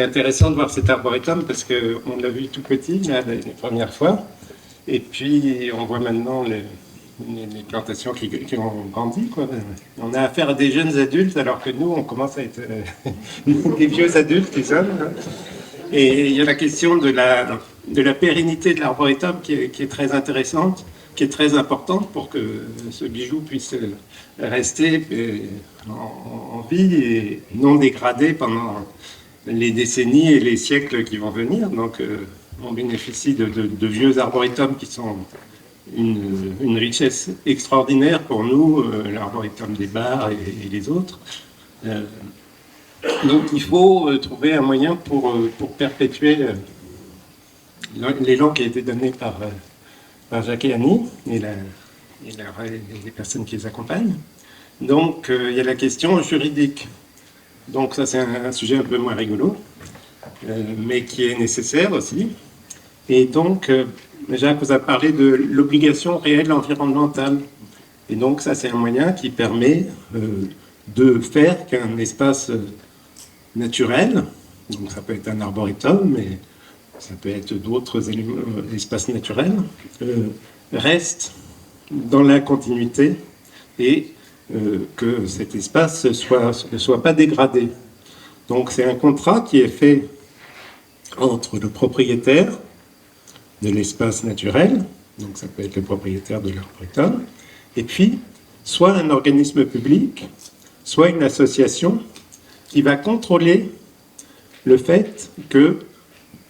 C'est intéressant de voir cet arboretum parce qu'on l'a vu tout petit là, les premières fois. Et puis on voit maintenant les plantations qui ont grandi, quoi. On a affaire à des jeunes adultes alors que nous on commence à être des vieux adultes, les hommes. Hein. Et il y a la question de la pérennité de l'arboretum qui est très intéressante, qui est très importante pour que ce bijou puisse rester en vie et non dégradé pendant les décennies et les siècles qui vont venir. Donc on bénéficie de vieux arboretums qui sont une richesse extraordinaire pour nous, l'arboretum des Barres et les autres. Donc il faut trouver un moyen pour perpétuer l'élan qui a été donné par Jacques et Annie et les personnes qui les accompagnent. Donc il y a la question juridique. Donc ça c'est un sujet un peu moins rigolo, mais qui est nécessaire aussi. Et donc Jacques vous a parlé de l'obligation réelle environnementale. Et donc ça c'est un moyen qui permet de faire qu'un espace naturel, donc ça peut être un arboretum, mais ça peut être d'autres espaces naturels, reste dans la continuité et que cet espace ne soit pas dégradé. Donc c'est un contrat qui est fait entre le propriétaire de l'espace naturel, donc ça peut être le propriétaire de l'arboretum, et puis soit un organisme public, soit une association qui va contrôler le fait que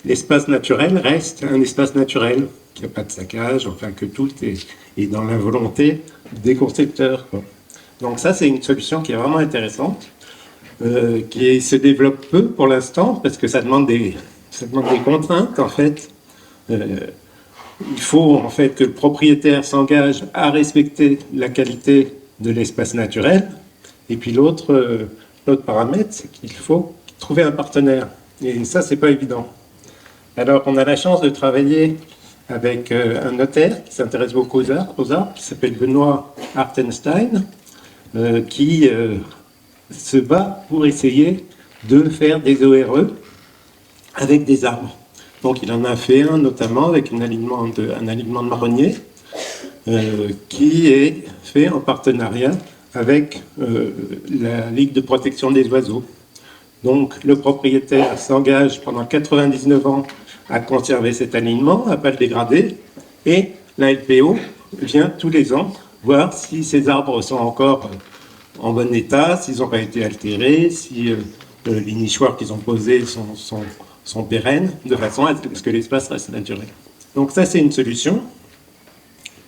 l'espace naturel reste un espace naturel, qu'il n'y a pas de saccage, enfin que tout est dans la volonté des concepteurs, quoi. Donc ça, c'est une solution qui est vraiment intéressante, qui se développe peu pour l'instant, parce que ça demande des contraintes, en fait. Il faut, en fait, que le propriétaire s'engage à respecter la qualité de l'espace naturel, et puis l'autre paramètre, c'est qu'il faut trouver un partenaire. Et ça, c'est pas évident. Alors, on a la chance de travailler avec un notaire qui s'intéresse beaucoup aux arts, qui s'appelle Benoît Hartenstein, qui se bat pour essayer de faire des ORE avec des arbres. Donc, il en a fait un, notamment avec un alignement de marronniers, qui est fait en partenariat avec la Ligue de protection des oiseaux. Donc le propriétaire s'engage pendant 99 ans à conserver cet alignement, à ne pas le dégrader, et la LPO vient tous les ans voir si ces arbres sont encore en bon état, s'ils n'ont pas été altérés, si les nichoirs qu'ils ont posés sont pérennes, de façon à ce que l'espace reste naturel. Donc ça, c'est une solution.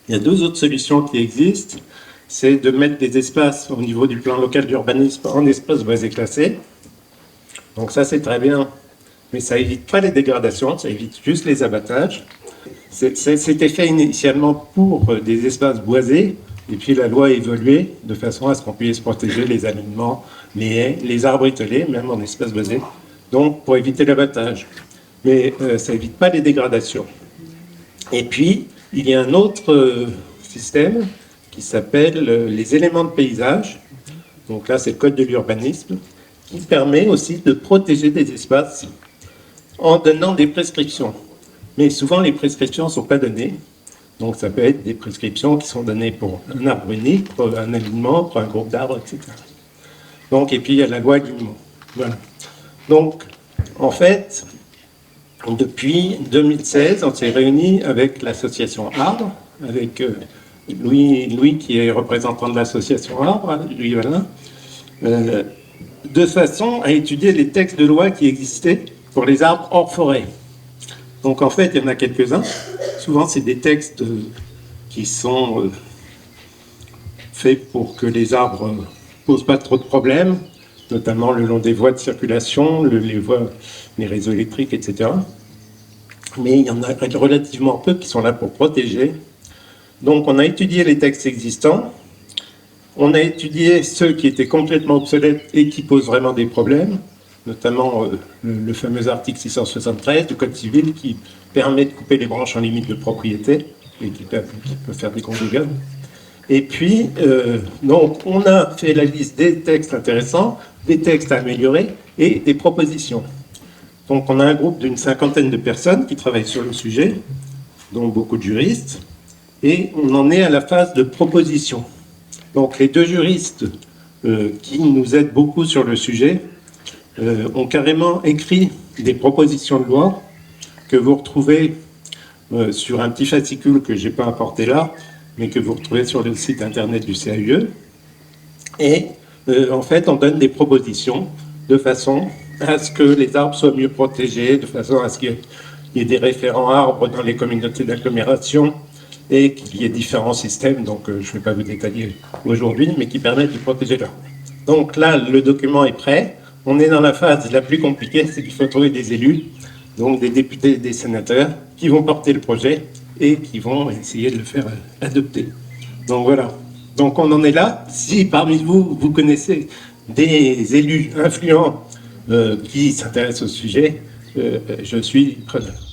Il y a deux autres solutions qui existent. C'est de mettre des espaces au niveau du plan local d'urbanisme en espaces boisés classés. Donc ça, c'est très bien, mais ça évite pas les dégradations, ça évite juste les abattages. C'était fait initialement pour des espaces boisés, et puis la loi a évolué de façon à ce qu'on puisse protéger les alignements, les haies, les arbres ételés, même en espaces boisés, donc pour éviter l'abattage. Mais ça évite pas les dégradations. Et puis, il y a un autre système qui s'appelle les éléments de paysage. Donc là, c'est le code de l'urbanisme, qui permet aussi de protéger des espaces en donnant des prescriptions. Mais souvent, les prescriptions ne sont pas données. Donc ça peut être des prescriptions qui sont données pour un arbre unique, pour un alignement, pour un groupe d'arbres, etc. Donc, et puis, il y a la loi Guillemot. Voilà. Donc, en fait, depuis 2016, on s'est réunis avec l'association Arbre, avec Louis qui est représentant de l'association Arbre, Louis Valin, de façon à étudier les textes de loi qui existaient pour les arbres hors forêt. Donc en fait, il y en a quelques-uns. Souvent, c'est des textes qui sont faits pour que les arbres ne posent pas trop de problèmes, notamment le long des voies de circulation, les réseaux électriques, etc. Mais il y en a relativement peu qui sont là pour protéger. Donc on a étudié les textes existants, on a étudié ceux qui étaient complètement obsolètes et qui posent vraiment des problèmes, notamment le fameux article 673 du Code civil qui permet de couper les branches en limite de propriété et qui peut faire des dégâts. Et puis, donc, on a fait la liste des textes intéressants, des textes à améliorer et des propositions. Donc on a un groupe d'une 50aine de personnes qui travaillent sur le sujet, dont beaucoup de juristes, et on en est à la phase de proposition. Donc les deux juristes qui nous aident beaucoup sur le sujet ont carrément écrit des propositions de loi que vous retrouvez sur un petit fascicule que je n'ai pas apporté là, mais que vous retrouvez sur le site internet du CAUE. Et en fait, on donne des propositions de façon à ce que les arbres soient mieux protégés, de façon à ce qu'il y ait des référents arbres dans les communautés d'agglomération et qu'il y ait différents systèmes, donc je ne vais pas vous détailler aujourd'hui, mais qui permettent de protéger l'arbre. Donc là, le document est prêt. On est dans la phase la plus compliquée, c'est qu'il faut trouver des élus, donc des députés et des sénateurs, qui vont porter le projet et qui vont essayer de le faire adopter. Donc voilà. Donc on en est là. Si parmi vous, vous connaissez des élus influents qui s'intéressent au sujet, je suis preneur.